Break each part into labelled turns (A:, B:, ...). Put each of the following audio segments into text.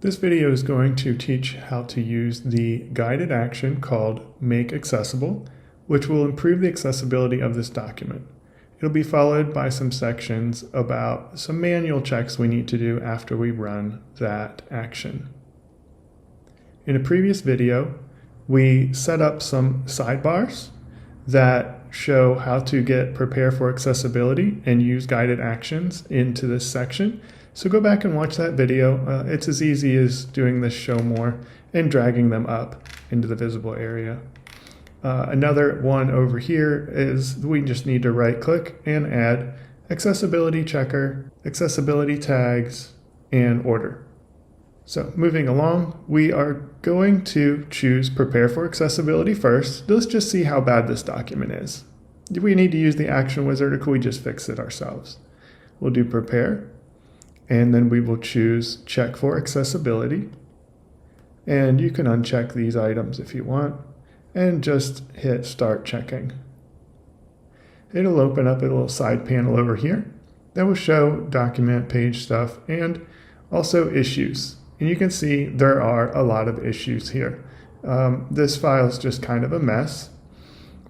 A: This video is going to teach how to use the guided action called Make Accessible, which will improve the accessibility of this document. It'll be followed by some sections about some manual checks we need to do after we run that action. In a previous video, we set up some sidebars that show how to prepare for accessibility and use guided actions into this section. So go back and watch that video. It's as easy as doing this show more and dragging them up into the visible area. Another one over here is we just need to right click and add accessibility checker, accessibility tags, and order. So moving along, we are going to choose prepare for accessibility first. Let's just see how bad this document is. Do we need to use the action wizard or can we just fix it ourselves? We'll do prepare, and then we will choose check for accessibility. And you can uncheck these items if you want and just hit start checking. It'll open up a little side panel over here that will show document, page stuff, and also issues. And you can see there are a lot of issues here. This file is just kind of a mess.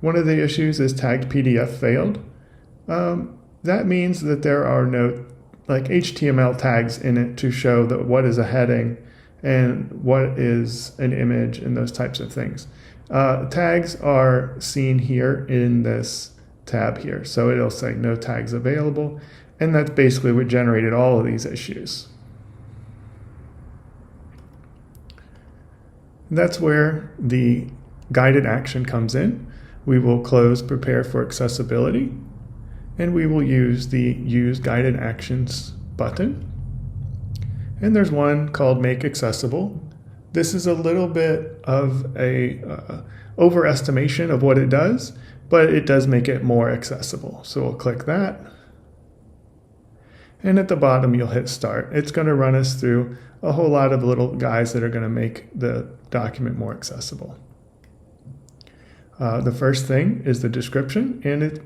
A: One of the issues is tagged PDF failed. That means that there are no HTML tags in it to show that what is a heading and what is an image and those types of things. Tags are seen here in this tab here. So it'll say no tags available. And that's basically what generated all of these issues. That's where the guided action comes in. We will close prepare for accessibility, and we will use the use guided actions button. And there's one called make accessible. This is a little bit of a overestimation of what it does, but it does make it more accessible. So we'll click that. And at the bottom, you'll hit start. It's going to run us through a whole lot of little guys that are going to make the document more accessible. The first thing is the description, and it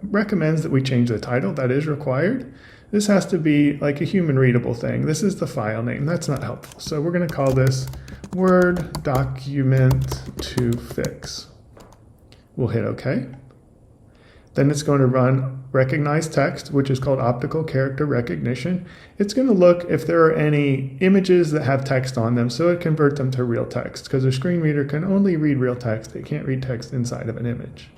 A: recommends that we change the title. That is required. This has to be like a human readable thing. This is the file name. That's not helpful. So we're going to call this Word Document to Fix. We'll hit OK. Then it's going to run recognize text, which is called optical character recognition. It's going to look if there are any images that have text on them, so it converts them to real text, because a screen reader can only read real text. It can't read text inside of an image.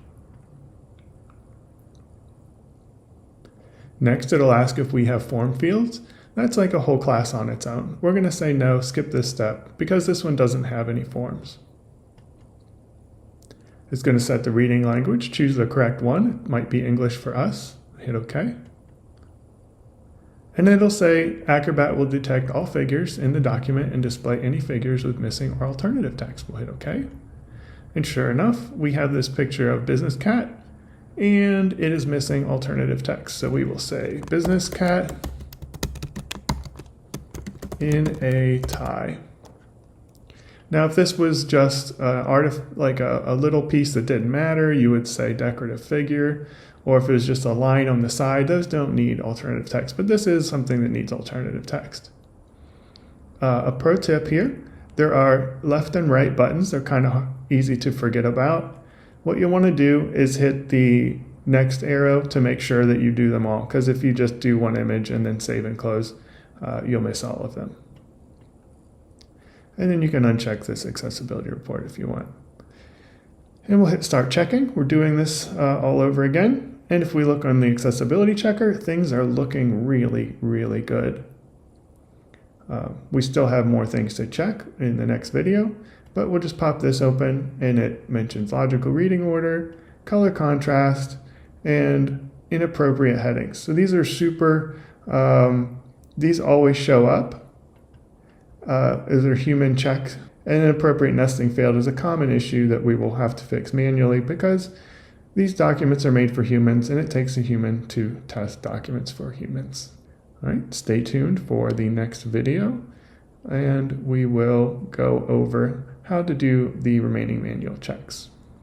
A: Next, it'll ask if we have form fields. That's like a whole class on its own. We're going to say no, skip this step, because this one doesn't have any forms. It's going to set the reading language, choose the correct one. It might be English for us. Hit OK. And then it'll say Acrobat will detect all figures in the document and display any figures with missing or alternative text. We'll hit OK. And sure enough, we have this picture of business cat, and it is missing alternative text. So we will say business cat in a tie. Now, if this was just a little piece that didn't matter, you would say decorative figure, or if it was just a line on the side, those don't need alternative text, but this is something that needs alternative text. A pro tip here, there are left and right buttons. They're kind of easy to forget about. What you want to do is hit the next arrow to make sure that you do them all, because if you just do one image and then save and close, you'll miss all of them. And then you can uncheck this accessibility report if you want. And we'll hit start checking. We're doing this all over again. And if we look on the accessibility checker, things are looking really, really good. We still have more things to check in the next video, but we'll just pop this open, and it mentions logical reading order, color contrast, and inappropriate headings. So these are super, these always show up. Is there human check? And inappropriate nesting failed is a common issue that we will have to fix manually, because these documents are made for humans and it takes a human to test documents for humans. All right, stay tuned for the next video, and we will go over how to do the remaining manual checks.